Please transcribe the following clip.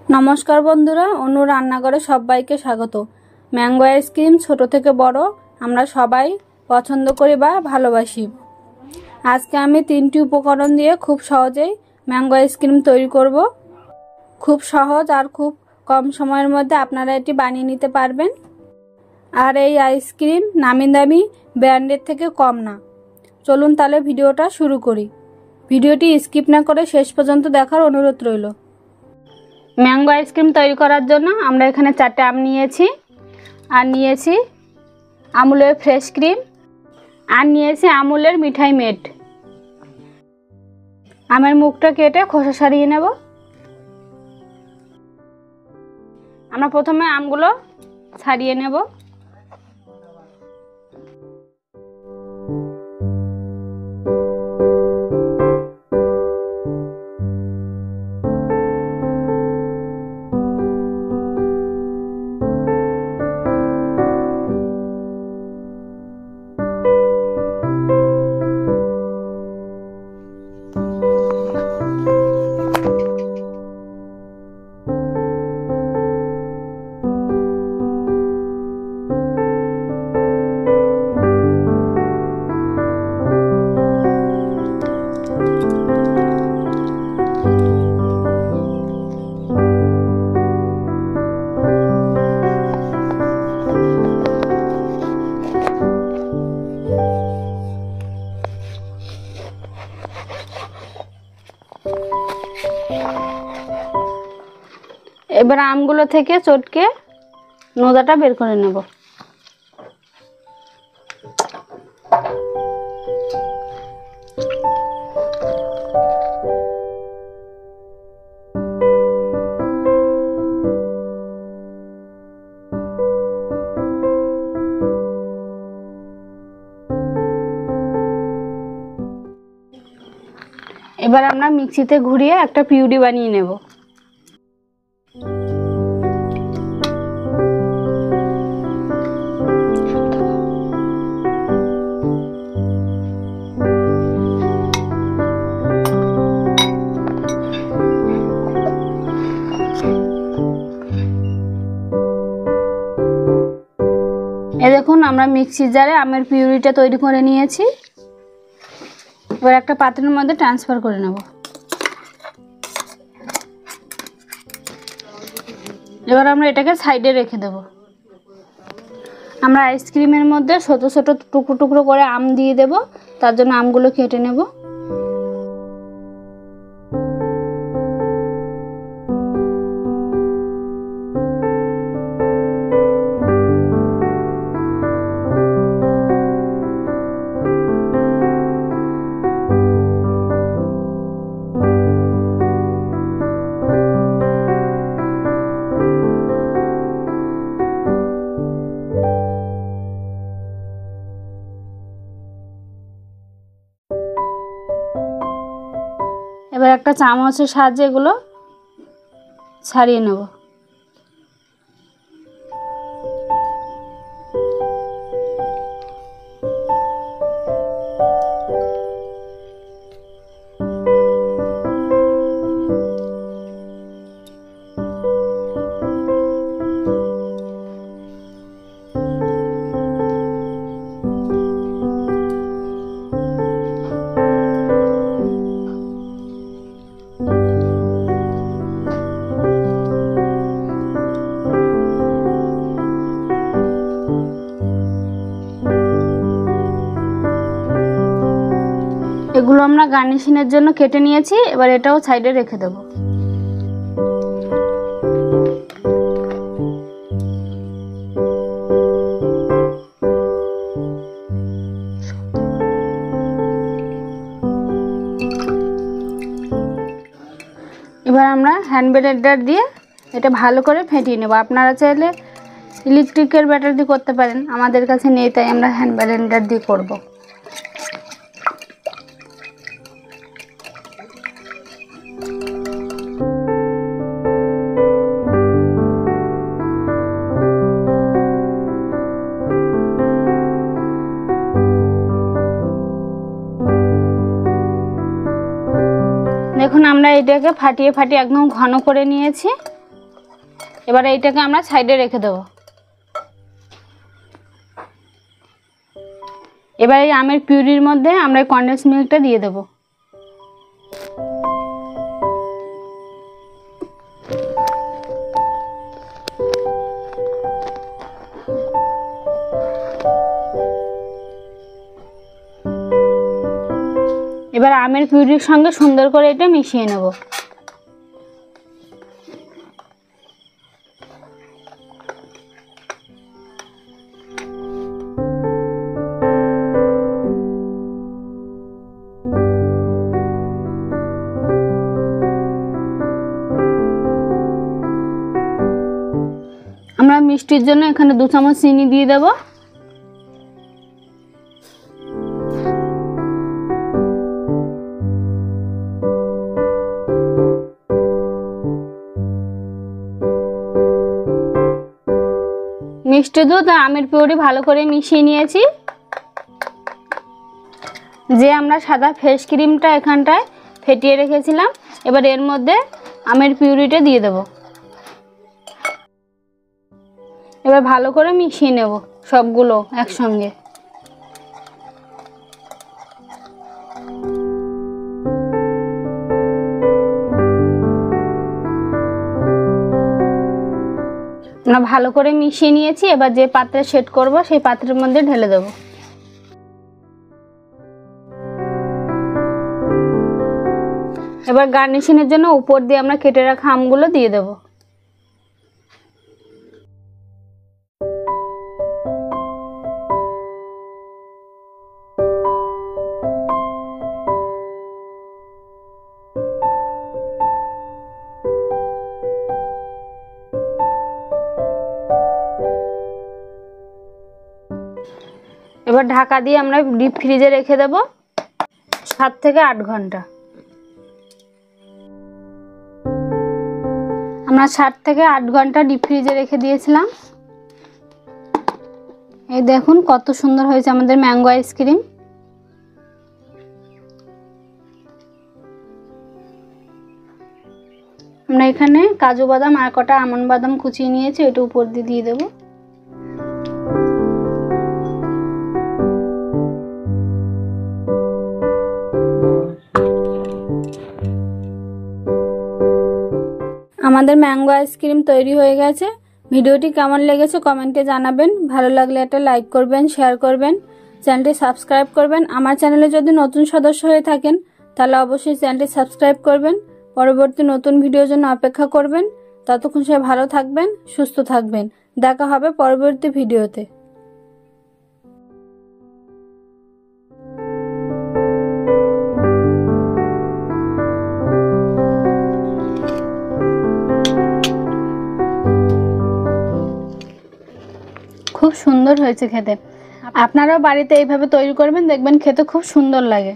নমস্কার বন্ধুরা, অনু রান্নাঘরে সবাইকে স্বাগত। ম্যাঙ্গো আইসক্রিম ছোট থেকে বড় আমরা সবাই পছন্দ করি বা ভালোবাসি। আজকে আমি 3টি উপকরণ দিয়ে খুব সহজেই ম্যাঙ্গো আইসক্রিম তৈরি করব। খুব সহজ আর খুব কম সময়ের মধ্যে আপনারা এটি বানিয়ে নিতে পারবেন। আর এই আইসক্রিম নামি দামি ব্র্যান্ডের থেকে কম না। চলুন তাহলে ভিডিওটা শুরু করি। ভিডিওটি স্কিপ না করে শেষ পর্যন্ত দেখার অনুরোধ রইল। ম্যাঙ্গো আইসক্রিম তৈরি করার জন্য আমরা এখানে 4টে আম নিয়েছি, আর নিয়েছি আমুলের ফ্রেশ ক্রিম, আর নিয়েছি আমুলের মিঠাই মেড। আমের মুখটা কেটে খোসা ছাড়িয়ে নেব। আমরা প্রথমে আমগুলো ছাড়িয়ে নেব। এবার আমগুলো থেকে চটকে নোদাটা বের করে নেব। এবার আমরা মিক্সিতে ঘুরিয়ে একটা পিউরি বানিয়ে নেব। দেখুন আমরা মিক্সি জারে আমের পিউরিটা তৈরি করে নিয়েছি। এবার একটা পাত্রের মধ্যে ট্রান্সফার করে নেব। এবার আমরা এটাকে সাইডে রেখে দেব। আমরা আইসক্রিমের মধ্যে ছোট ছোট টুকরো টুকরো করে আম দিয়ে দেব। তার জন্য আমগুলো কেটে নেব। এবার একটা চামচের সাহায্যে এগুলো ছাড়িয়ে নেব। এগুলো আমরা গার্নিশিংয়ের জন্য কেটে নিয়েছি। এবার এটাও সাইডে রেখে দেব। এবার আমরা হ্যান্ড ব্লেন্ডার দিয়ে এটা ভালো করে ফেটিয়ে নেব। আপনারা চাইলে ইলেকট্রিকের ব্যাটার দিয়ে করতে পারেন, আমাদের কাছে নেই তাই আমরা হ্যান্ড ব্লেন্ডার দিয়ে করব। দেখুন আমরা এটাকে ফাটিয়ে ফাটিয়ে একদম ঘন করে নিয়েছি। এবার এইটাকে আমরা সাইডে রেখে দেবো। এবার এই আমের পিউরির মধ্যে আমরা কনডেন্স মিল্কটা দিয়ে দেবো। এবার আমের পিউরির সঙ্গে সুন্দর করে এটা মিশিয়ে নেব। আমরা মিষ্টির জন্য এখানে 2 চামচ চিনি দিয়ে দেব। মিষ্টি দুধ আর আমের পিউরি ভালো করে মিশিয়ে নিয়েছি। যে আমরা সাদা ফ্রেশ ক্রিমটা এখানটায় ফেটিয়ে রেখেছিলাম, এবার এর মধ্যে আমের পিউরিটা দিয়ে দেব। এবার ভালো করে মিশিয়ে নেব সবগুলো একসঙ্গে। আমরা ভালো করে মিশিয়ে নিয়েছি। এবার যে পাত্রে সেট করব সেই পাত্রের মধ্যে ঢেলে দেব। এবার গার্নিশিংয়ের জন্য উপর দিয়ে আমরা কেটে রাখা আমগুলো দিয়ে দেব। এবার ঢাকা দিয়ে আমরা ডিপ ফ্রিজে রেখে দেব 7 থেকে 8 ঘন্টা। আমরা 7 থেকে 8 ঘন্টা ডিপ ফ্রিজে রেখে দিয়েছিলাম। এই দেখুন কত সুন্দর হয়েছে আমাদের ম্যাঙ্গো আইসক্রিম। আমরা এখানে কাজু বাদাম আর কটা আমন্ড বাদাম কুচিয়ে নিয়েছি, এটা উপর দিয়ে দিয়ে দেবো। আমাদের ম্যাঙ্গো আইসক্রিম তৈরি হয়ে গেছে। ভিডিওটি কেমন লেগেছে কমেন্টে জানাবেন। ভালো লাগলে একটা লাইক করবেন, শেয়ার করবেন, চ্যানেলটি সাবস্ক্রাইব করবেন। আমার চ্যানেলে যদি নতুন সদস্য হয়ে থাকেন তাহলে অবশ্যই চ্যানেলটি সাবস্ক্রাইব করবেন। পরবর্তী নতুন ভিডিওর জন্য অপেক্ষা করবেন। ততক্ষণ সবাই ভালো থাকবেন, সুস্থ থাকবেন। দেখা হবে পরবর্তী ভিডিওতে। খুব সুন্দর হয়েছে খেতে। আপনারাও বাড়িতে এইভাবে তৈরি করবেন, দেখবেন খেতে খুব সুন্দর লাগে।